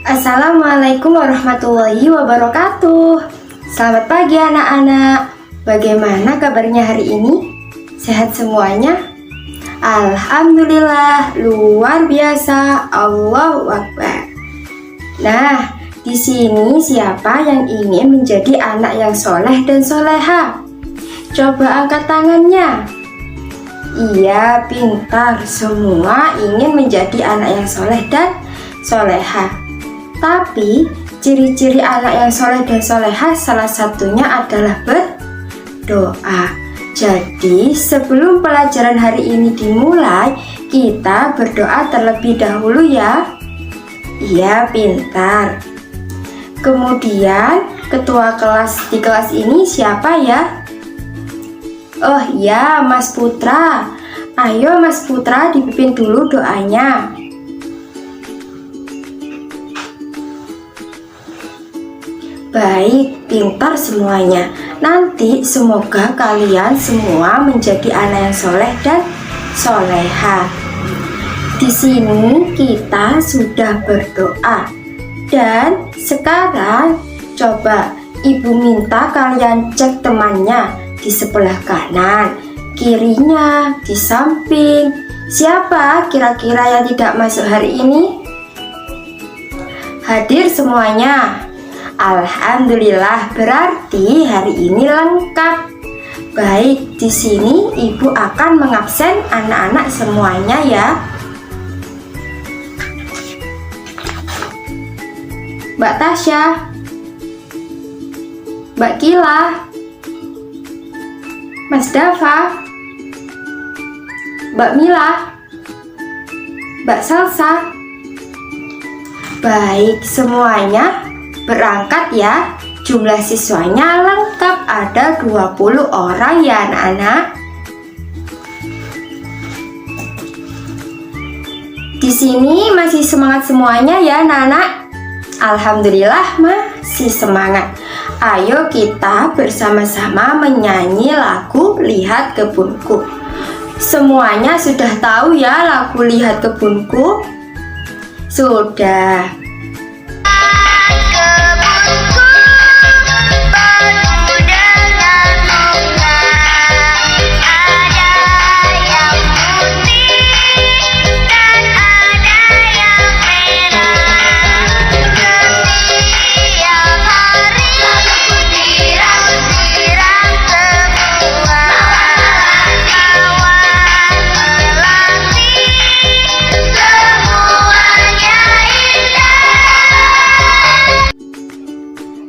Assalamualaikum warahmatullahi wabarakatuh. Selamat pagi anak-anak. Bagaimana kabarnya hari ini? Sehat semuanya? Alhamdulillah, luar biasa. Allahu Akbar. Nah, di sini siapa yang ingin menjadi anak yang soleh dan soleha? Coba angkat tangannya. Iya, pintar. Semua ingin menjadi anak yang soleh dan soleha. Tapi ciri-ciri anak yang soleh dan soleha salah satunya adalah berdoa. Jadi sebelum pelajaran hari ini dimulai, kita berdoa terlebih dahulu ya. Iya, pintar. Kemudian ketua kelas di kelas ini siapa ya? Oh ya, Mas Putra. Ayo Mas Putra, dipimpin dulu doanya. Baik, pintar semuanya. Nanti semoga kalian semua menjadi anak yang soleh dan soleha. Di sini kita sudah berdoa. Dan sekarang coba ibu minta kalian cek temannya di sebelah kanan, kirinya, di samping. Siapa kira-kira yang tidak masuk hari ini? Hadir semuanya. Alhamdulillah, berarti hari ini lengkap. Baik, di sini ibu akan mengabsen anak-anak semuanya ya. Mbak Tasya, Mbak Kila, Mas Dava, Mbak Mila, Mbak Salsa. Baik, semuanya berangkat ya. Jumlah siswanya lengkap, ada 20 orang ya anak-anak. Di sini masih semangat semuanya ya anak-anak. Alhamdulillah masih semangat. Ayo kita bersama-sama menyanyi lagu Lihat Kebunku. Semuanya sudah tahu ya lagu Lihat Kebunku? Sudah.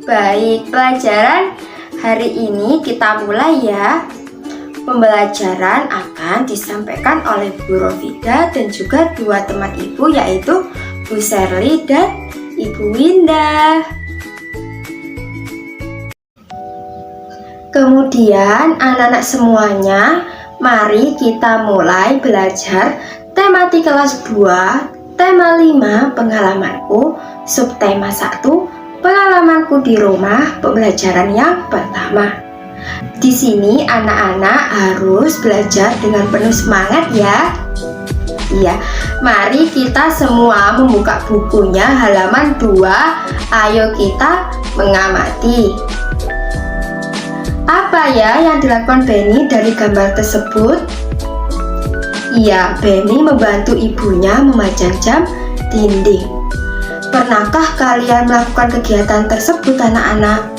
Baik, pelajaran hari ini kita mulai ya. Pembelajaran akan disampaikan oleh Bu Rofida dan juga dua teman ibu, yaitu Bu Sherly dan Ibu Winda. Kemudian anak-anak semuanya, mari kita mulai belajar tematik kelas 2, tema 5 pengalamanku, subtema 1 pengalamanku di rumah, pembelajaran yang pertama. Di sini anak-anak harus belajar dengan penuh semangat ya. Iya, mari kita semua membuka bukunya halaman 2. Ayo kita mengamati. Apa ya yang dilakukan Benny dari gambar tersebut? Iya, Benny membantu ibunya memajang jam dinding. Pernahkah kalian melakukan kegiatan tersebut anak-anak?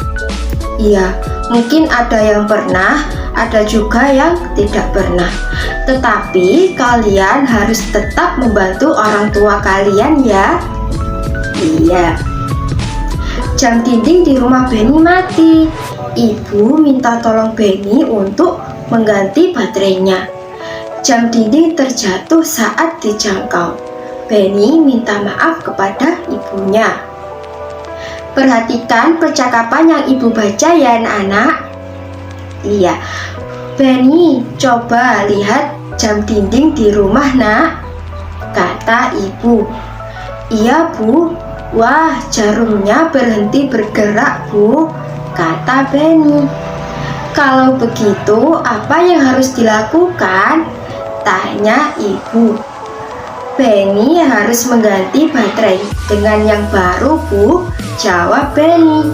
Iya, mungkin ada yang pernah, ada juga yang tidak pernah. Tetapi kalian harus tetap membantu orang tua kalian ya. Iya. Jam dinding di rumah Benny mati. Ibu minta tolong Benny untuk mengganti baterainya. Jam dinding terjatuh saat dijangkau. Benny minta maaf kepada ibunya. Perhatikan percakapan yang ibu baca ya anak-anak. Iya, Benny, coba lihat jam dinding di rumah nak, kata ibu. Iya bu. Wah, jarumnya berhenti bergerak bu, kata Benny. Kalau begitu apa yang harus dilakukan? Tanya ibu. Benny harus mengganti baterai dengan yang baru, Bu, jawab Benny.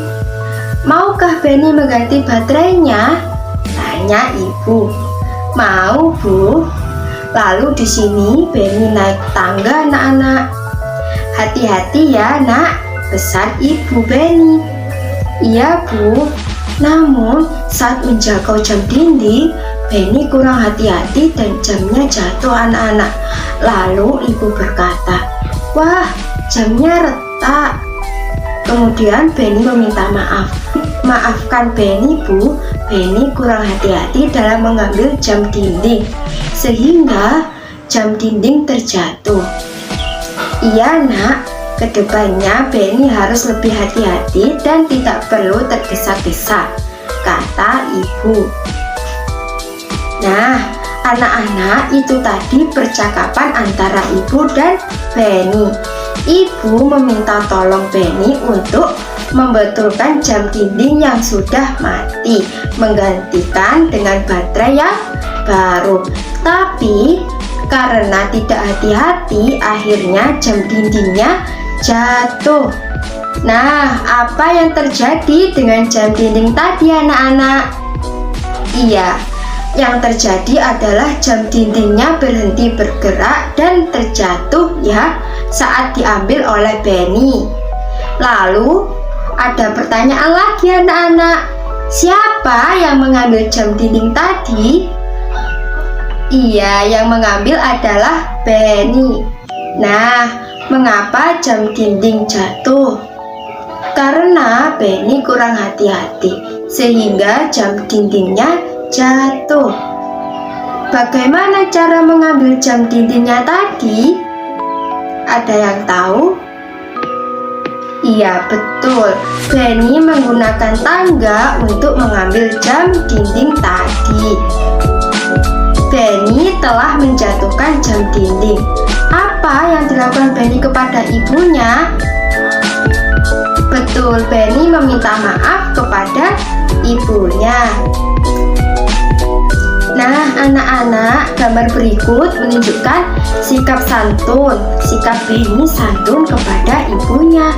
Maukah Benny mengganti baterainya? Tanya ibu. Mau, Bu. Lalu di sini Benny naik tangga, anak-anak. Hati-hati ya, nak, pesan ibu Benny. Iya, Bu. Namun saat menjangkau jam dinding, Benny kurang hati-hati dan jamnya jatuh, anak-anak. Lalu ibu berkata, "Wah, jamnya retak." Kemudian Benny meminta maaf. "Maafkan Benny, Bu. Benny kurang hati-hati dalam mengambil jam dinding, sehingga jam dinding terjatuh." "Iya, nak. Kedepannya Benny harus lebih hati-hati dan tidak perlu tergesa-gesa," kata ibu. Nah, anak-anak, itu tadi percakapan antara ibu dan Benny. Ibu meminta tolong Benny untuk membetulkan jam dinding yang sudah mati, menggantikan dengan baterai yang baru. Tapi karena tidak hati-hati, akhirnya jam dindingnya jatuh. Nah, apa yang terjadi dengan jam dinding tadi, anak-anak? Iya, yang terjadi adalah jam dindingnya berhenti bergerak dan terjatuh ya saat diambil oleh Benny. Lalu ada pertanyaan lagi, anak-anak. Siapa yang mengambil jam dinding tadi? Iya, yang mengambil adalah Benny. Nah, mengapa jam dinding jatuh? Karena Benny kurang hati-hati, sehingga jam dindingnya jatuh. Bagaimana cara mengambil jam dindingnya tadi? Ada yang tahu? Iya, betul. Benny menggunakan tangga untuk mengambil jam dinding tadi. Benny telah menjatuhkan jam dinding. Apa yang dilakukan Benny kepada ibunya? Betul, Benny meminta maaf kepada ibunya. Nah, anak-anak, gambar berikut menunjukkan sikap santun. Sikap Benny santun kepada ibunya.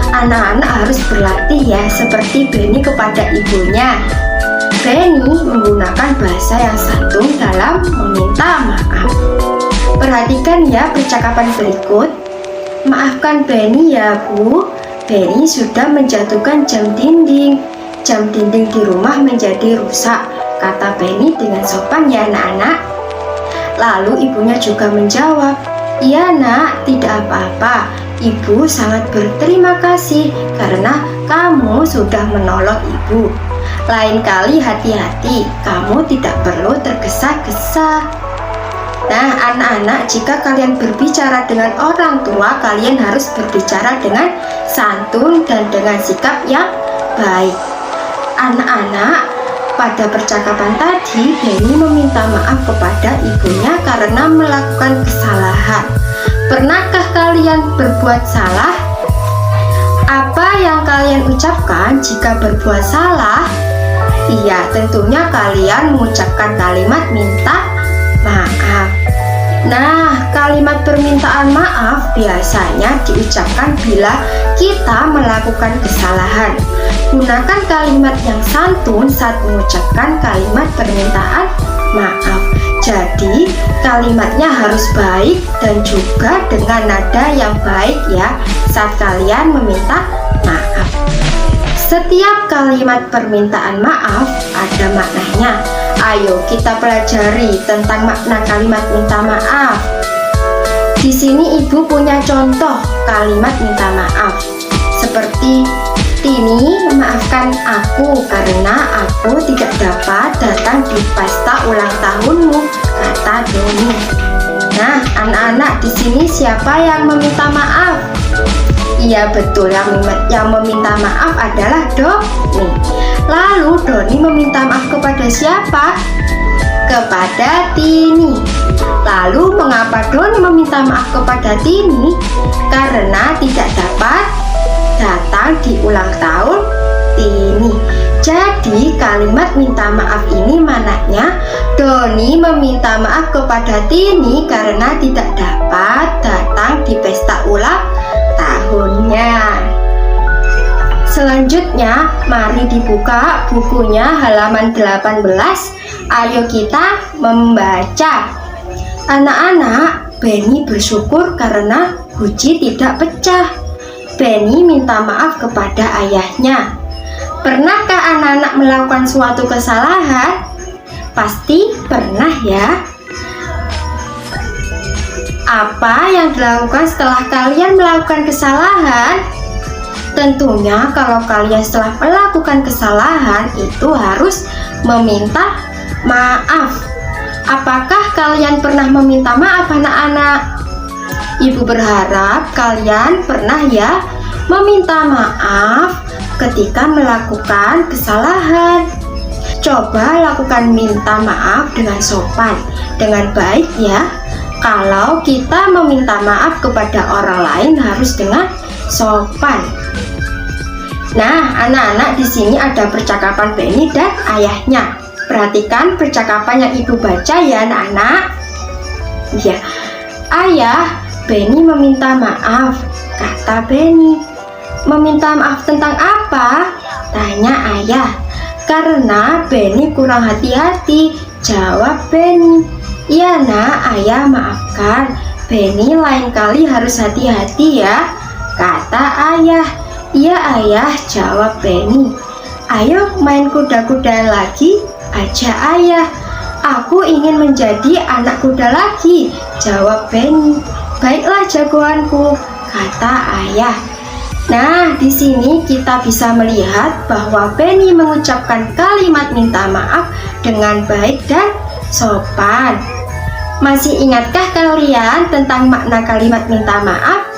Anak-anak harus berlatih ya, seperti Benny kepada ibunya. Benny menggunakan bahasa yang santun dalam meminta maaf. Perhatikan ya percakapan berikut. "Maafkan Benny ya, Bu. Benny sudah menjatuhkan jam dinding. Jam dinding di rumah menjadi rusak," kata Benny dengan sopan ya, anak-anak. Lalu ibunya juga menjawab, "Iya, nak, tidak apa-apa. Ibu sangat berterima kasih karena kamu sudah menolong ibu. Lain kali hati-hati, kamu tidak perlu tergesa-gesa." Nah, anak-anak, jika kalian berbicara dengan orang tua, kalian harus berbicara dengan santun dan dengan sikap yang baik. Anak-anak, pada percakapan tadi, Benny meminta maaf kepada ibunya karena melakukan kesalahan. Pernahkah kalian berbuat salah? Apa yang kalian ucapkan jika berbuat salah? Iya, tentunya kalian mengucapkan kalimat minta maaf. Nah, kalimat permintaan maaf biasanya diucapkan bila kita melakukan kesalahan. Gunakan kalimat yang santun saat mengucapkan kalimat permintaan maaf. Jadi, kalimatnya harus baik dan juga dengan nada yang baik ya saat kalian meminta maaf. Setiap kalimat permintaan maaf ada maknanya. Ayo kita pelajari tentang makna kalimat minta maaf. Di sini ibu punya contoh kalimat minta maaf. Seperti, "Tini, maafkan aku karena aku tidak dapat datang di pesta ulang tahunmu," kata Doni. Nah, anak-anak, di sini siapa yang meminta maaf? Iya, betul, yang meminta maaf adalah Doni. Lalu Doni meminta maaf kepada siapa? Kepada Tini. Lalu mengapa Doni meminta maaf kepada Tini? Karena tidak dapat datang di ulang tahun Tini. Jadi kalimat minta maaf ini maknanya Doni meminta maaf kepada Tini karena tidak dapat Selanjutnya, mari dibuka bukunya halaman 18. Ayo kita membaca. Anak-anak, Benny bersyukur karena guci tidak pecah. Benny minta maaf kepada ayahnya. Pernahkah anak-anak melakukan suatu kesalahan? Pasti pernah ya. Apa yang dilakukan setelah kalian melakukan kesalahan? Tentunya kalau kalian setelah melakukan kesalahan itu harus meminta maaf. Apakah kalian pernah meminta maaf anak-anak? Ibu berharap kalian pernah ya meminta maaf ketika melakukan kesalahan. Coba lakukan minta maaf dengan sopan, dengan baik ya. Kalau kita meminta maaf kepada orang lain harus dengan sopan. Nah, anak-anak, di sini ada percakapan Benny dan ayahnya. Perhatikan percakapan yang ibu baca ya anak-anak. Ya, ayah, Benny meminta maaf, kata Benny. Meminta maaf tentang apa? Tanya ayah. Karena Benny kurang hati-hati, jawab Benny. Iya nak, ayah maafkan. Benny lain kali harus hati-hati ya, kata ayah. Iya ayah, jawab Benny. Ayo main kuda-kudaan lagi, ajak ayah. Aku ingin menjadi anak kuda lagi, jawab Benny. Baiklah jagoanku, kata ayah. Nah, di sini kita bisa melihat bahwa Benny mengucapkan kalimat minta maaf dengan baik dan sopan. Masih ingatkah kalian tentang makna kalimat minta maaf?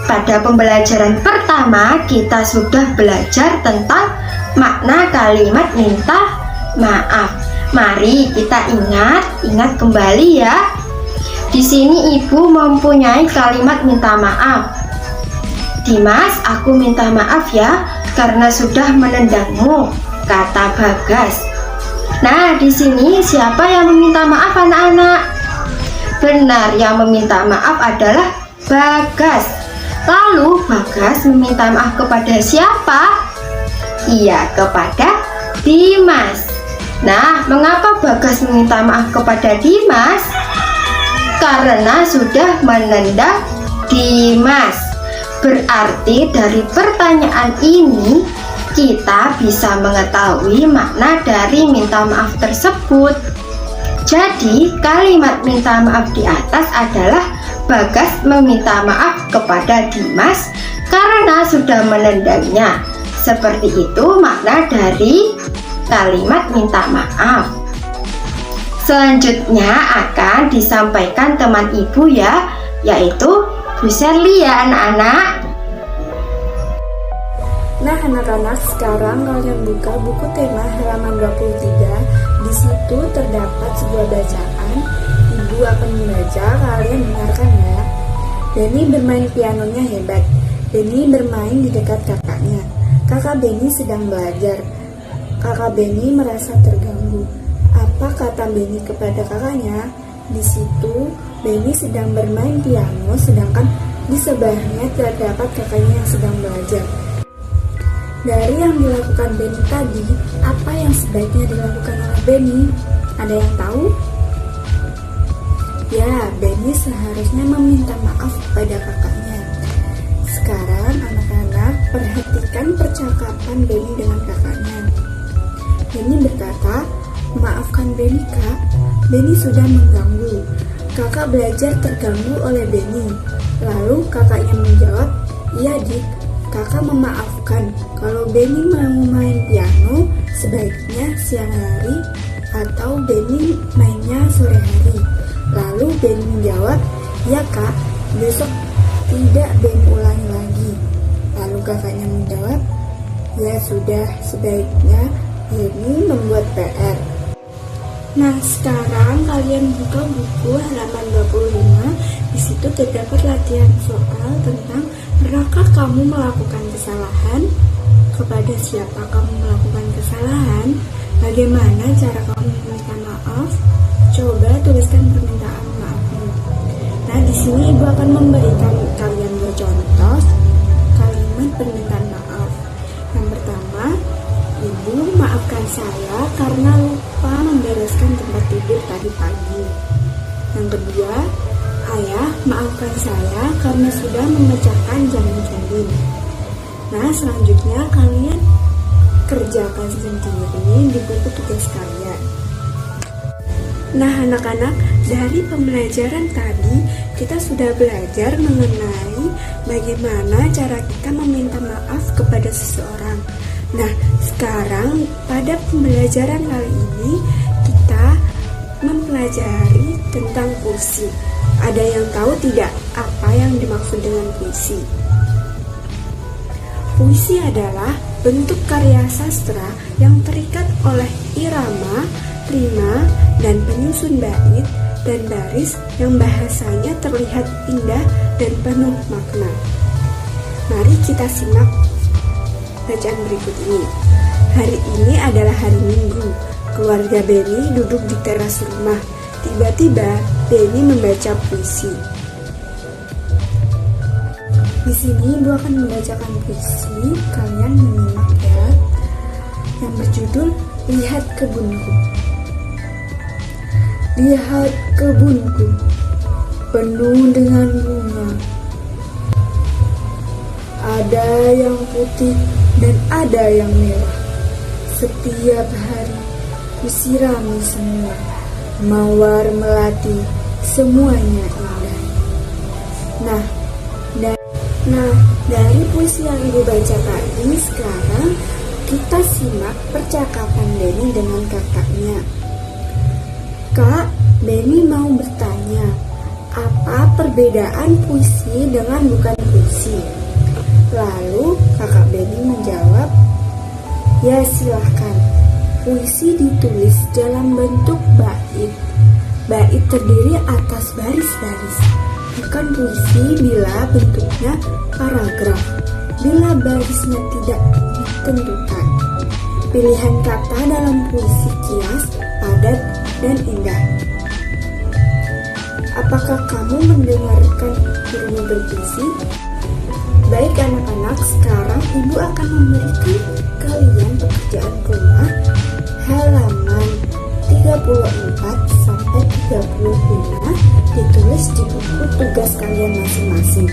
Pada pembelajaran pertama kita sudah belajar tentang makna kalimat minta maaf. Mari kita ingat kembali ya. Di sini ibu mempunyai kalimat minta maaf. Dimas, aku minta maaf ya karena sudah menendangmu, kata Bagas. Nah, di sini siapa yang meminta maaf anak-anak? Benar, yang meminta maaf adalah Bagas. Lalu Bagas meminta maaf kepada siapa? Iya, kepada Dimas. Nah, mengapa Bagas meminta maaf kepada Dimas? Karena sudah menendang Dimas. Berarti dari pertanyaan ini kita bisa mengetahui makna dari minta maaf tersebut. Jadi kalimat minta maaf di atas adalah Bagas meminta maaf kepada Dimas karena sudah menendangnya. Seperti itu makna dari kalimat minta maaf. Selanjutnya akan disampaikan teman ibu ya, yaitu Bu Sherly ya anak-anak. Nah anak-anak, sekarang kalian buka buku tema halaman 23. Di situ terdapat sebuah bacaan. Ibu akan membaca, kalian dengarkan ya. Benny bermain pianonya hebat. Benny bermain di dekat kakaknya. Kakak Benny sedang belajar. Kakak Benny merasa terganggu. Apa kata Benny kepada kakaknya? Di situ Benny sedang bermain piano, sedangkan di sebelahnya terdapat kakaknya yang sedang belajar. Dari yang dilakukan Benny tadi, apa yang sebaiknya dilakukan oleh Benny? Ada yang tahu? Ya, Benny seharusnya meminta maaf kepada kakaknya. Sekarang anak-anak perhatikan percakapan Benny dengan kakaknya. Benny berkata, "Maafkan Benny kak, Benny sudah mengganggu. Kakak belajar terganggu oleh Benny." Lalu kakaknya menjawab, "Iya Dik, kakak memaafkan. Kalau Benny mau main piano, sebaiknya siang hari atau Benny mainnya sore hari." Lalu Benny menjawab, "Ya kak, besok tidak Benny ulangi lagi." Lalu kakaknya menjawab, "Ya sudah, sebaiknya Benny membuat PR." Nah, sekarang kalian buka buku halaman 25. Di situ terdapat latihan soal tentang pernahkah kamu melakukan kesalahan? Kepada siapa kamu melakukan kesalahan? Bagaimana cara kamu meminta maaf? Coba tuliskan permintaan maafmu. Nah, di sini ibu akan memberikan kalian dua contoh kalimat permintaan maaf. Yang pertama, saya karena lupa membereskan tempat tidur tadi pagi. Yang kedua, ayah maafkan saya karena sudah memecahkan janin-janin. Nah, selanjutnya kalian kerjakan sendiri di buku tugas kalian. Nah, anak-anak, dari pembelajaran tadi kita sudah belajar mengenai bagaimana cara kita meminta maaf kepada seseorang. Nah, sekarang pada pembelajaran kali ini kita mempelajari tentang puisi. Ada yang tahu tidak apa yang dimaksud dengan puisi? Puisi adalah bentuk karya sastra yang terikat oleh irama, rima, dan penyusun bait dan baris yang bahasanya terlihat indah dan penuh makna. Mari kita simak bacaan berikut ini. Hari ini adalah hari Minggu. Keluarga Benny duduk di teras rumah. Tiba-tiba Benny membaca puisi. Di sini Ibu akan membacakan puisi. Kalian menyimak ya. Yang berjudul Lihat Kebunku. Lihat kebunku, penuh dengan bunga. Ada yang putih dan ada yang merah. Setiap hari kusirami semua. Mawar melati, semuanya indah. Nah, dari puisi yang Ibu baca tadi, sekarang kita simak percakapan Benny dengan kakaknya. Kak, Benny mau bertanya, apa perbedaan puisi dengan bukan puisi? Lalu kakak Benny menjawab, ya silahkan. Puisi ditulis dalam bentuk bait. Bait terdiri atas baris-baris. Bukan puisi bila bentuknya paragraf, bila barisnya tidak ditentukan. Pilihan kata dalam puisi kias, padat, dan indah. Apakah kamu mendengarkan gurumu berpuisi? Baik anak-anak, sekarang Ibu akan memberikan kalian pekerjaan rumah halaman 34 sampai 35 ditulis di buku tugas kalian masing-masing.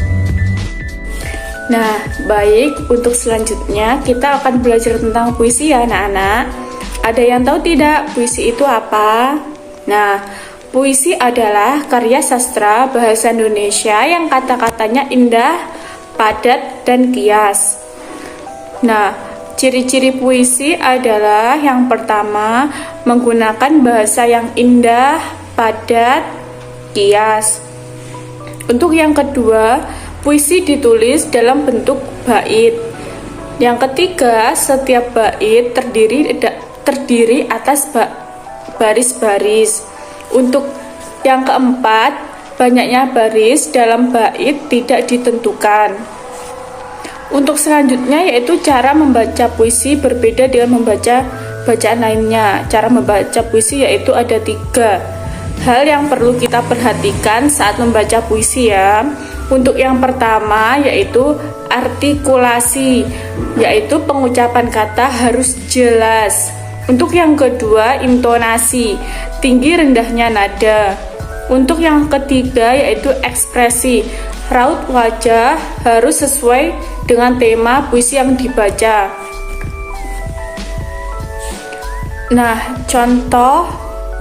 Nah, baik, untuk selanjutnya kita akan belajar tentang puisi ya anak-anak. Ada yang tahu tidak puisi itu apa? Nah, puisi adalah karya sastra bahasa Indonesia yang kata-katanya indah, padat, dan kias. Nah, ciri-ciri puisi adalah yang pertama, menggunakan bahasa yang indah, padat, kias. Untuk yang kedua, puisi ditulis dalam bentuk bait. Yang ketiga, setiap bait terdiri atas baris-baris. Untuk yang keempat, banyaknya baris dalam bait tidak ditentukan. Untuk selanjutnya yaitu cara membaca puisi berbeda dengan membaca bacaan lainnya. Cara membaca puisi yaitu ada 3 hal yang perlu kita perhatikan saat membaca puisi ya. Untuk yang pertama yaitu artikulasi, yaitu pengucapan kata harus jelas. Untuk yang kedua, intonasi, tinggi rendahnya nada. Untuk yang ketiga yaitu ekspresi, raut wajah harus sesuai dengan tema puisi yang dibaca. Nah, contoh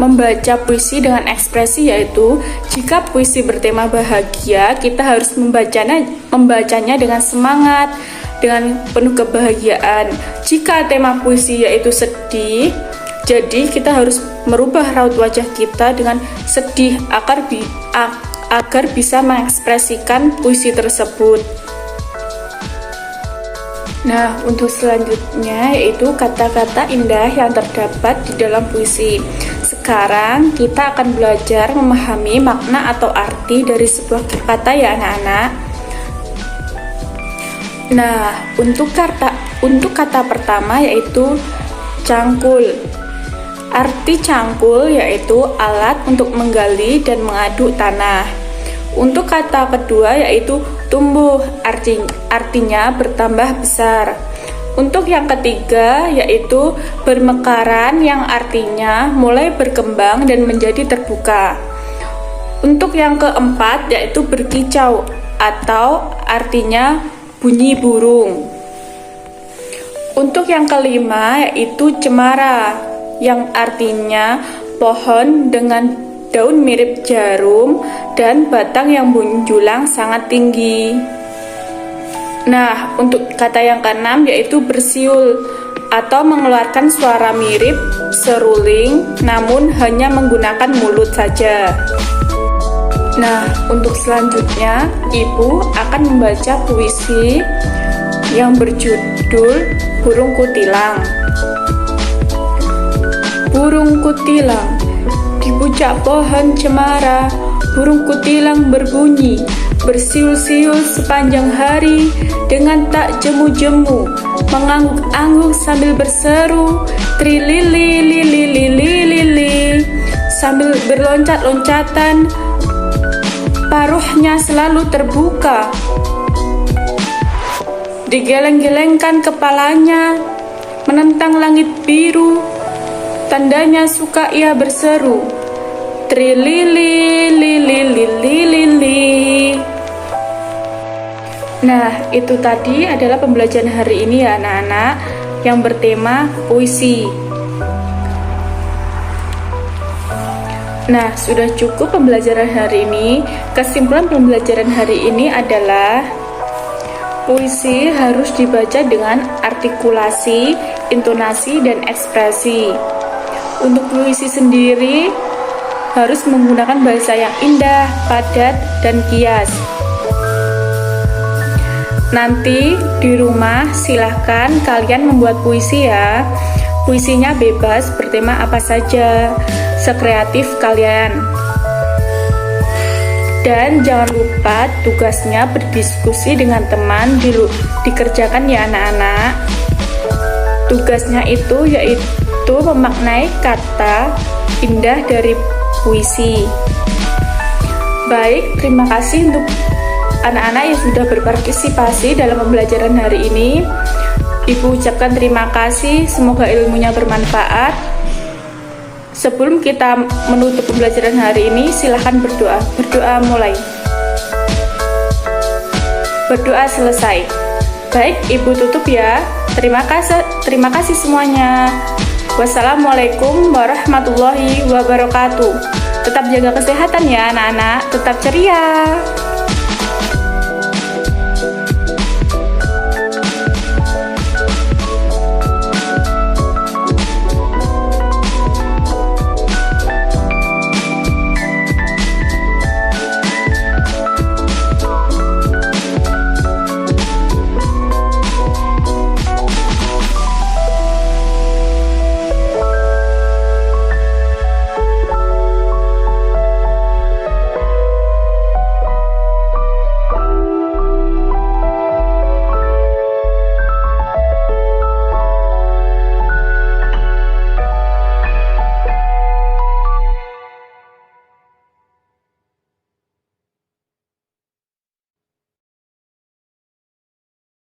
membaca puisi dengan ekspresi yaitu jika puisi bertema bahagia, kita harus membacanya dengan semangat, dengan penuh kebahagiaan. Jika tema puisi yaitu sedih, jadi kita harus merubah raut wajah kita dengan sedih agar bisa mengekspresikan puisi tersebut. Nah, untuk selanjutnya yaitu kata-kata indah yang terdapat di dalam puisi. Sekarang kita akan belajar memahami makna atau arti dari sebuah kata ya anak-anak. Nah, untuk kata pertama yaitu cangkul. Arti cangkul yaitu alat untuk menggali dan mengaduk tanah. Untuk kata kedua yaitu tumbuh, artinya bertambah besar. Untuk yang ketiga yaitu bermekaran, yang artinya mulai berkembang dan menjadi terbuka. Untuk yang keempat yaitu berkicau atau artinya bunyi burung. Untuk yang kelima yaitu cemara, yang artinya pohon dengan daun mirip jarum dan batang yang menjulang sangat tinggi. Nah, untuk kata yang keenam yaitu bersiul atau mengeluarkan suara mirip seruling namun hanya menggunakan mulut saja. Nah, untuk selanjutnya Ibu akan membaca puisi yang berjudul Burung Kutilang. Burung kutilang di puncak pohon cemara, burung kutilang berbunyi, bersiul-siul sepanjang hari dengan tak jemu-jemu, mengangguk-angguk sambil berseru, trilili lili lili lili, sambil berloncat-loncatan, paruhnya selalu terbuka. Digeleng-gelengkan kepalanya, menentang langit biru, tandanya suka ia berseru, trilili lili lili lili. Nah, itu tadi adalah pembelajaran hari ini ya anak-anak, yang bertema puisi. Nah, sudah cukup pembelajaran hari ini. Kesimpulan pembelajaran hari ini adalah puisi harus dibaca dengan artikulasi, intonasi, dan ekspresi. Untuk puisi sendiri harus menggunakan bahasa yang indah, padat, dan kias. Nanti di rumah silahkan kalian membuat puisi ya. Puisinya bebas, bertema apa saja, sekreatif kalian. Dan jangan lupa tugasnya berdiskusi dengan teman dikerjakan ya anak-anak. Tugasnya itu yaitu memaknai kata indah dari puisi. Baik, terima kasih untuk anak-anak yang sudah berpartisipasi dalam pembelajaran hari ini. Ibu ucapkan terima kasih, semoga ilmunya bermanfaat. Sebelum kita menutup pembelajaran hari ini, silahkan berdoa. Berdoa mulai. Berdoa selesai. Baik, Ibu tutup ya. Terima kasih semuanya. Wassalamualaikum warahmatullahi wabarakatuh. Tetap jaga kesehatan ya anak-anak. Tetap ceria.